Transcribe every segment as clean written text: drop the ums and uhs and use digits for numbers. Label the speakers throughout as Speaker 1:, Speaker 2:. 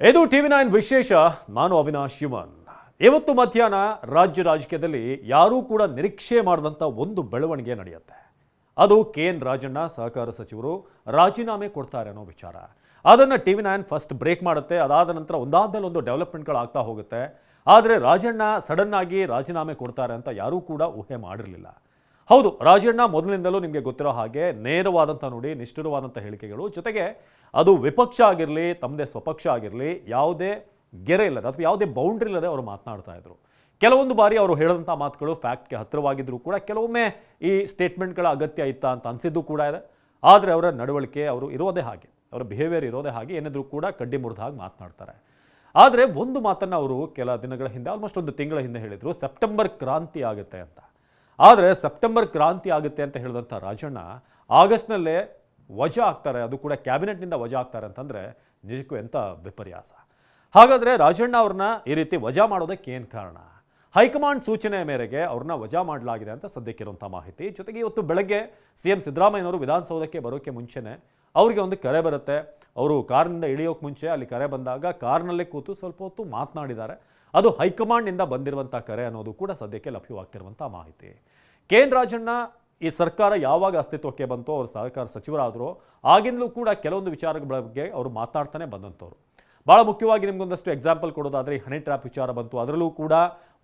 Speaker 1: ಇದು ಟಿವಿ9 ವಿಶೇಷ. ನಾನು ಅವಿನಾಶ್ ಯುಮನ್. ಇವತ್ತು ಮಧ್ಯಾಹ್ನ ರಾಜ್ಯ ರಾಜಕೀಯದಲ್ಲಿ ಯಾರೂ ಕೂಡ ನಿರೀಕ್ಷೆ ಮಾಡದಂತ ಒಂದು ಬೆಳವಣಿಗೆ ನಡೆಯುತ್ತೆ. ಅದು KN ರಾಜಣ್ಣ ಸಹಕಾರ ಸಚಿವರು ರಾಜೀನಾಮೆ ಕೊಡ್ತಾರೆ ಅನ್ನೋ ವಿಚಾರ. ಅದನ್ನು ಟಿವಿ9 ಫಸ್ಟ್ ಬ್ರೇಕ್ ಮಾಡುತ್ತೆ. ಅದಾದ ನಂತರ ಒಂದಾದ್ಮೇಲೆ ಒಂದು ಡೆವಲಪ್ಮೆಂಟ್ಗಳು ಆಗ್ತಾ ಹೋಗುತ್ತೆ. ಆದರೆ ರಾಜಣ್ಣ ಸಡನ್ ಆಗಿ ರಾಜೀನಾಮೆ ಕೊಡ್ತಾರೆ ಅಂತ ಯಾರೂ ಕೂಡ ಊಹೆ ಮಾಡಿರಲಿಲ್ಲ. ಹೌದು, ರಾಜಣ್ಣ ಮೊದಲಿನಿಂದಲೂ ನಿಮಗೆ ಗೊತ್ತಿರೋ ಹಾಗೆ ನೇರವಾದಂಥ ನುಡಿ, ನಿಷ್ಠುರವಾದಂಥ ಹೇಳಿಕೆಗಳು, ಜೊತೆಗೆ ಅದು ವಿಪಕ್ಷ ಆಗಿರಲಿ ತಮ್ಮದೇ ಸ್ವಪಕ್ಷ ಆಗಿರಲಿ ಯಾವುದೇ ಗೆರೆ ಇಲ್ಲದೆ ಅಥವಾ ಯಾವುದೇ ಬೌಂಡ್ರಿ ಇಲ್ಲದೆ ಅವರು ಮಾತನಾಡ್ತಾ ಇದ್ರು. ಕೆಲವೊಂದು ಬಾರಿ ಅವರು ಹೇಳಿದಂಥ ಮಾತುಗಳು ಫ್ಯಾಕ್ಟ್ಗೆ ಹತ್ತಿರವಾಗಿದ್ದರೂ ಕೂಡ ಕೆಲವೊಮ್ಮೆ ಈ ಸ್ಟೇಟ್ಮೆಂಟ್ಗಳ ಅಗತ್ಯ ಇತ್ತಾ ಅಂತ ಅನಿಸಿದ್ದು ಕೂಡ ಇದೆ. ಆದರೆ ಅವರ ನಡವಳಿಕೆ ಅವರು ಇರೋದೇ ಹಾಗೆ, ಅವರ ಬಿಹೇವಿಯರ್ ಇರೋದೇ ಹಾಗೆ, ಏನಿದ್ರು ಕೂಡ ಕಡ್ಡಿ ಮುರಿದ ಹಾಗೆ ಮಾತನಾಡ್ತಾರೆ. ಆದರೆ ಒಂದು ಮಾತನ್ನು ಅವರು ಕೆಲ ದಿನಗಳ ಹಿಂದೆ, ಆಲ್ಮೋಸ್ಟ್ ಒಂದು ತಿಂಗಳ ಹಿಂದೆ ಹೇಳಿದರು, ಸೆಪ್ಟೆಂಬರ್ ಕ್ರಾಂತಿ ಆಗುತ್ತೆ ಅಂತ. ಆದರೆ ಸೆಪ್ಟೆಂಬರ್ ಕ್ರಾಂತಿ ಆಗುತ್ತೆ ಅಂತ ಹೇಳಿದಂಥ ರಾಜಣ್ಣ ಆಗಸ್ಟ್ನಲ್ಲೇ ವಜಾ ಆಗ್ತಾರೆ, ಅದು ಕೂಡ ಕ್ಯಾಬಿನೆಟ್ನಿಂದ ವಜಾ ಆಗ್ತಾರೆ ಅಂತಂದರೆ ನಿಜಕ್ಕೂ ಎಂಥ ವಿಪರ್ಯಾಸ. ಹಾಗಾದರೆ ರಾಜಣ್ಣ ಅವ್ರನ್ನ ಈ ರೀತಿ ವಜಾ ಮಾಡೋದಕ್ಕೆ ಏನು ಕಾರಣ? ಹೈಕಮಾಂಡ್ ಸೂಚನೆಯ ಮೇರೆಗೆ ಅವ್ರನ್ನ ವಜಾ ಮಾಡಲಾಗಿದೆ ಅಂತ ಸದ್ಯಕ್ಕಿರುವಂಥ ಮಾಹಿತಿ. ಜೊತೆಗೆ ಇವತ್ತು ಬೆಳಗ್ಗೆ CM ಸಿದ್ದರಾಮಯ್ಯನವರು ವಿಧಾನಸೌಧಕ್ಕೆ ಬರೋಕ್ಕೆ ಮುಂಚೆನೇ ಅವರಿಗೆ ಒಂದು ಕರೆ ಬರುತ್ತೆ. ಅವರು ಕಾರಿನಿಂದ ಇಳಿಯೋಕೆ ಮುಂಚೆ ಅಲ್ಲಿ ಕರೆ ಬಂದಾಗ ಕಾರ್ನಲ್ಲೇ ಕೂತು ಸ್ವಲ್ಪ ಹೊತ್ತು ಮಾತನಾಡಿದ್ದಾರೆ. ಅದು ಹೈಕಮಾಂಡ್ನಿಂದ ಬಂದಿರುವಂಥ ಕರೆ ಅನ್ನೋದು ಕೂಡ ಸದ್ಯಕ್ಕೆ ಲಭ್ಯವಾಗ್ತಿರುವಂಥ ಮಾಹಿತಿ. KN ರಾಜಣ್ಣ ಈ ಸರ್ಕಾರ ಯಾವಾಗ ಅಸ್ತಿತ್ವಕ್ಕೆ ಬಂತೋ, ಅವರು ಸಹಕಾರ ಸಚಿವರಾದರು, ಆಗಿಂದಲೂ ಕೂಡ ಕೆಲವೊಂದು ವಿಚಾರಗಳ ಬಗ್ಗೆ ಅವರು ಮಾತನಾಡ್ತಾನೆ ಬಂದಂಥವ್ರು. ಭಾಳ ಮುಖ್ಯವಾಗಿ ನಿಮ್ಗೊಂದಷ್ಟು ಎಕ್ಸಾಂಪಲ್ ಕೊಡೋದಾದರೆ, ಹನಿ ಟ್ರ್ಯಾಪ್ ವಿಚಾರ ಬಂತು, ಅದರಲ್ಲೂ ಕೂಡ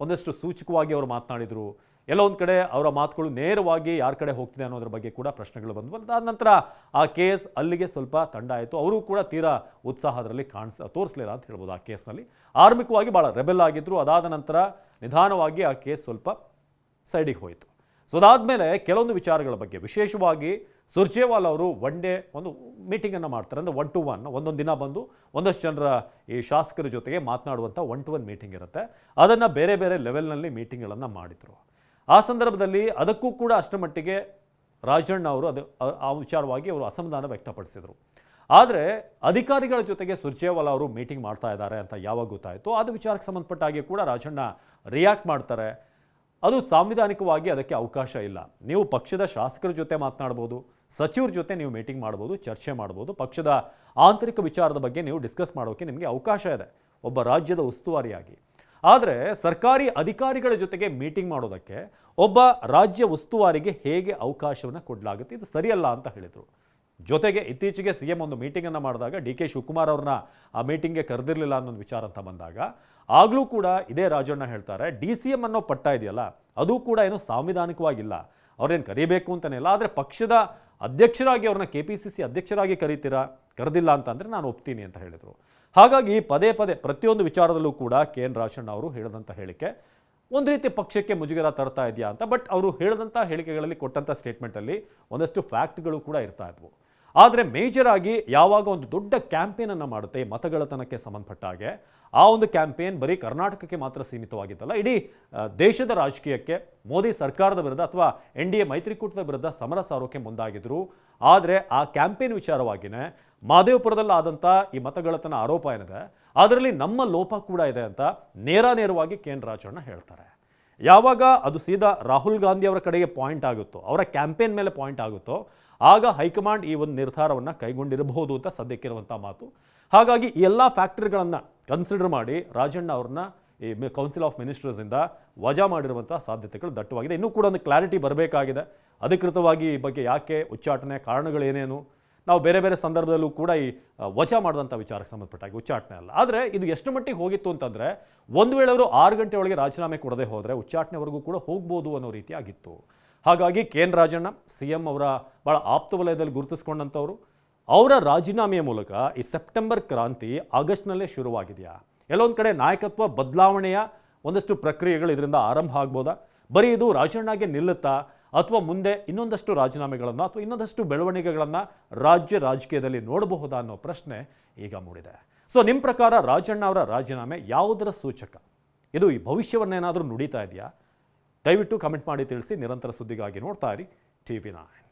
Speaker 1: ಒಂದಷ್ಟು ಸೂಚಕವಾಗಿ ಅವರು ಮಾತನಾಡಿದರು. ಎಲ್ಲೋ ಒಂದು ಕಡೆ ಅವರ ಮಾತುಗಳು ನೇರವಾಗಿ ಯಾರ ಕಡೆ ಹೋಗ್ತಿದೆ ಅನ್ನೋದ್ರ ಬಗ್ಗೆ ಕೂಡ ಪ್ರಶ್ನೆಗಳು ಬಂದವು. ಅದಾದ ನಂತರ ಆ ಕೇಸ್ ಅಲ್ಲಿಗೆ ಸ್ವಲ್ಪ ತಂಡ ಆಯಿತು. ಅವರು ಕೂಡ ತೀರಾ ಉತ್ಸಾಹದಲ್ಲಿ ತೋರಿಸಲಿಲ್ಲ ಅಂತ ಹೇಳ್ಬೋದು. ಆ ಕೇಸ್ನಲ್ಲಿ ಆರಂಭಿಕವಾಗಿ ಭಾಳ ರೆಬೆಲ್ ಆಗಿದ್ದರು. ಅದಾದ ನಂತರ ನಿಧಾನವಾಗಿ ಆ ಕೇಸ್ ಸ್ವಲ್ಪ ಸೈಡಿಗೆ ಹೋಯಿತು. ಸೊ ಅದಾದಮೇಲೆ ಕೆಲವೊಂದು ವಿಚಾರಗಳ ಬಗ್ಗೆ, ವಿಶೇಷವಾಗಿ ಸುರ್ಜೇವಾಲ್ ಅವರು ಒನ್ ಡೇ ಒಂದು ಮೀಟಿಂಗನ್ನು ಮಾಡ್ತಾರೆ. ಅಂದರೆ 1 to 1 ಒಂದೊಂದು ದಿನ ಬಂದು ಒಂದಷ್ಟು ಜನರ ಈ ಶಾಸಕರ ಜೊತೆಗೆ ಮಾತನಾಡುವಂಥ 1 to 1 ಮೀಟಿಂಗ್ ಇರುತ್ತೆ. ಅದನ್ನು ಬೇರೆ ಬೇರೆ ಲೆವೆಲ್ನಲ್ಲಿ ಮೀಟಿಂಗ್ಗಳನ್ನು ಮಾಡಿದರು. ಆ ಸಂದರ್ಭದಲ್ಲಿ ಅದಕ್ಕೂ ಕೂಡ ಅಷ್ಟರ ಮಟ್ಟಿಗೆ ರಾಜಣ್ಣ ಅವರು ಆ ವಿಚಾರವಾಗಿ ಅವರು ಅಸಮಾಧಾನ ವ್ಯಕ್ತಪಡಿಸಿದರು. ಆದರೆ ಅಧಿಕಾರಿಗಳ ಜೊತೆಗೆ ಸುರ್ಜೇವಾಲಾ ಅವರು ಮೀಟಿಂಗ್ ಮಾಡ್ತಾ ಇದ್ದಾರೆ ಅಂತ ಯಾವಾಗ ಗೊತ್ತಾಯಿತು, ಅದು ವಿಚಾರಕ್ಕೆ ಸಂಬಂಧಪಟ್ಟ ಹಾಗೆ ಕೂಡ ರಾಜಣ್ಣ ರಿಯಾಕ್ಟ್ ಮಾಡ್ತಾರೆ. ಅದು ಸಾಂವಿಧಾನಿಕವಾಗಿ ಅದಕ್ಕೆ ಅವಕಾಶ ಇಲ್ಲ. ನೀವು ಪಕ್ಷದ ಶಾಸಕರ ಜೊತೆ ಮಾತನಾಡ್ಬೋದು, ಸಚಿವರ ಜೊತೆ ನೀವು ಮೀಟಿಂಗ್ ಮಾಡ್ಬೋದು, ಚರ್ಚೆ ಮಾಡ್ಬೋದು, ಪಕ್ಷದ ಆಂತರಿಕ ವಿಚಾರದ ಬಗ್ಗೆ ನೀವು ಡಿಸ್ಕಸ್ ಮಾಡೋಕ್ಕೆ ನಿಮಗೆ ಅವಕಾಶ ಇದೆ ಒಬ್ಬ ರಾಜ್ಯದ ಉಸ್ತುವಾರಿಯಾಗಿ. ಆದರೆ ಸರ್ಕಾರಿ ಅಧಿಕಾರಿಗಳ ಜೊತೆಗೆ ಮೀಟಿಂಗ್ ಮಾಡೋದಕ್ಕೆ ಒಬ್ಬ ರಾಜ್ಯ ಉಸ್ತುವಾರಿಗೆ ಹೇಗೆ ಅವಕಾಶವನ್ನು ಕೊಡಲಾಗುತ್ತೆ? ಇದು ಸರಿಯಲ್ಲ ಅಂತ ಹೇಳಿದರು. ಜೊತೆಗೆ ಇತ್ತೀಚೆಗೆ CM ಒಂದು ಮೀಟಿಂಗನ್ನು ಮಾಡಿದಾಗ DK ಶಿವಕುಮಾರ್ ಅವ್ರನ್ನ ಆ ಮೀಟಿಂಗ್ಗೆ ಕರೆದಿರಲಿಲ್ಲ ಅನ್ನೊಂದು ವಿಚಾರ ಅಂತ ಬಂದಾಗ ಆಗಲೂ ಕೂಡ ಇದೇ ರಾಜಣ್ಣ ಹೇಳ್ತಾರೆ, DCM ಅನ್ನೋ ಪಟ್ಟ ಇದೆಯಲ್ಲ ಅದು ಕೂಡ ಏನು ಸಾಂವಿಧಾನಿಕವಾಗಿಲ್ಲ, ಅವ್ರೇನು ಕರೀಬೇಕು ಅಂತಲೇ ಇಲ್ಲ. ಆದರೆ ಪಕ್ಷದ ಅಧ್ಯಕ್ಷರಾಗಿ ಅವ್ರನ್ನ KPCC ಅಧ್ಯಕ್ಷರಾಗಿ ಕರೆದಿಲ್ಲ ಅಂತಂದರೆ ನಾನು ಒಪ್ತೀನಿ ಅಂತ ಹೇಳಿದರು. ಹಾಗಾಗಿ ಪದೇ ಪದೇ ಪ್ರತಿಯೊಂದು ವಿಚಾರದಲ್ಲೂ ಕೂಡ KN ರಾಜಣ್ಣ ಅವರು ಹೇಳಿದಂಥ ಹೇಳಿಕೆ ಒಂದು ರೀತಿ ಪಕ್ಷಕ್ಕೆ ಮುಜುಗರ ತರ್ತಾ ಇದೆಯಾ ಅಂತ. ಬಟ್ ಅವರು ಹೇಳಿದಂಥ ಹೇಳಿಕೆಗಳಲ್ಲಿ ಕೊಟ್ಟಂಥ ಸ್ಟೇಟ್ಮೆಂಟಲ್ಲಿ ಒಂದಷ್ಟು ಫ್ಯಾಕ್ಟ್ಗಳು ಕೂಡ ಇರ್ತಾ ಇದ್ವು. ಆದರೆ ಮೇಜರ್ ಆಗಿ ಯಾವಾಗ ಒಂದು ದೊಡ್ಡ ಕ್ಯಾಂಪೇನನ್ನು ಮಾಡುತ್ತೆ ಈ ಮತಗಳತನಕ್ಕೆ ಸಂಬಂಧಪಟ್ಟ ಹಾಗೆ, ಆ ಒಂದು ಕ್ಯಾಂಪೇನ್ ಬರೀ ಕರ್ನಾಟಕಕ್ಕೆ ಮಾತ್ರ ಸೀಮಿತವಾಗಿದ್ದಲ್ಲ, ಇಡೀ ದೇಶದ ರಾಜಕೀಯಕ್ಕೆ ಮೋದಿ ಸರ್ಕಾರದ ವಿರುದ್ಧ ಅಥವಾ NDA ಮೈತ್ರಿಕೂಟದ ವಿರುದ್ಧ ಸಮರ ಸಾರೋಕೆ ಮುಂದಾಗಿದ್ರು. ಆದರೆ ಆ ಕ್ಯಾಂಪೇನ್ ವಿಚಾರವಾಗಿಯೇ ಮಾದೇವಪುರದಲ್ಲಿ ಆದಂಥ ಈ ಮತಗಳತನ ಆರೋಪ ಏನಿದೆ ಅದರಲ್ಲಿ ನಮ್ಮ ಲೋಪ ಕೂಡ ಇದೆ ಅಂತ ನೇರವಾಗಿ KN ರಾಜಣ್ಣ ಹೇಳ್ತಾರೆ. ಯಾವಾಗ ಅದು ಸೀದಾ ರಾಹುಲ್ ಗಾಂಧಿ ಅವರ ಕಡೆಗೆ ಪಾಯಿಂಟ್ ಆಗುತ್ತೋ, ಅವರ ಕ್ಯಾಂಪೇನ್ ಮೇಲೆ ಪಾಯಿಂಟ್ ಆಗುತ್ತೋ, ಆಗ ಹೈಕಮಾಂಡ್ ಈ ಒಂದು ನಿರ್ಧಾರವನ್ನು ಕೈಗೊಂಡಿರಬಹುದು ಅಂತ ಸದ್ಯಕ್ಕಿರುವಂಥ ಮಾತು. ಹಾಗಾಗಿ ಈ ಎಲ್ಲ ಫ್ಯಾಕ್ಟರ್ಗಳನ್ನು ಕನ್ಸಿಡರ್ ಮಾಡಿ ರಾಜಣ್ಣ ಅವ್ರನ್ನ ಈ ಕೌನ್ಸಿಲ್ ಆಫ್ ಮಿನಿಸ್ಟರ್ಸಿಂದ ವಜಾ ಮಾಡಿರುವಂಥ ಸಾಧ್ಯತೆಗಳು ದಟ್ಟವಾಗಿದೆ. ಇನ್ನೂ ಕೂಡ ಒಂದು ಕ್ಲಾರಿಟಿ ಬರಬೇಕಾಗಿದೆ. ಅಧಿಕೃತವಾಗಿ ಈ ಬಗ್ಗೆ ಯಾಕೆ ಉಚ್ಚಾಟನೆ, ಕಾರಣಗಳೇನೇನು, ನಾವು ಬೇರೆ ಬೇರೆ ಸಂದರ್ಭದಲ್ಲೂ ಕೂಡ ಈ ವಜಾ ಮಾಡಿದಂಥ ವಿಚಾರಕ್ಕೆ ಸಂಬಂಧಪಟ್ಟಾಗಿ ಉಚ್ಚಾಟನೆ ಅಲ್ಲ. ಆದರೆ ಇದು ಎಷ್ಟು ಮಟ್ಟಿಗೆ ಹೋಗಿತ್ತು ಅಂತಂದರೆ, ಒಂದು ವೇಳೆ ಅವರು 6 ಗಂಟೆ ಒಳಗೆ ರಾಜೀನಾಮೆ ಕೊಡದೆ ಹೋದರೆ ಉಚ್ಚಾಟನೆವರೆಗೂ ಕೂಡ ಹೋಗ್ಬೋದು ಅನ್ನೋ ರೀತಿಯಾಗಿತ್ತು. ಹಾಗಾಗಿ KN ರಾಜಣ್ಣ CM ಅವರ ಭಾಳ ಆಪ್ತ ವಲಯದಲ್ಲಿ ಗುರುತಿಸ್ಕೊಂಡಂಥವ್ರು, ಅವರ ರಾಜೀನಾಮೆಯ ಮೂಲಕ ಈ ಸೆಪ್ಟೆಂಬರ್ ಕ್ರಾಂತಿ ಆಗಸ್ಟ್ನಲ್ಲೇ ಶುರುವಾಗಿದೆಯಾ? ಎಲ್ಲೊಂದು ಕಡೆ ನಾಯಕತ್ವ ಬದಲಾವಣೆಯ ಒಂದಷ್ಟು ಪ್ರಕ್ರಿಯೆಗಳು ಇದರಿಂದ ಆರಂಭ ಆಗ್ಬೋದಾ? ಬರೀ ಇದು ರಾಜಣ್ಣಗೆ ನಿಲ್ಲುತ್ತಾ, ಅಥವಾ ಮುಂದೆ ಇನ್ನೊಂದಷ್ಟು ರಾಜೀನಾಮೆಗಳನ್ನು ಅಥವಾ ಇನ್ನೊಂದಷ್ಟು ಬೆಳವಣಿಗೆಗಳನ್ನು ರಾಜ್ಯ ರಾಜಕೀಯದಲ್ಲಿ ನೋಡಬಹುದಾ ಅನ್ನೋ ಪ್ರಶ್ನೆ ಈಗ ಮೂಡಿದೆ. ಸೊ ನಿಮ್ಮ ಪ್ರಕಾರ ರಾಜಣ್ಣ ಅವರ ರಾಜೀನಾಮೆ ಯಾವುದರ ಸೂಚಕ? ಇದು ಈ ಭವಿಷ್ಯವನ್ನೇನಾದರೂ ನುಡಿತಾ ಇದೆಯಾ? ದಯವಿಟ್ಟು ಕಮೆಂಟ್ ಮಾಡಿ ತಿಳಿಸಿ. ನಿರಂತರ ಸುದ್ದಿಗಾಗಿ ನೋಡ್ತಾ ಇರಿ TV9.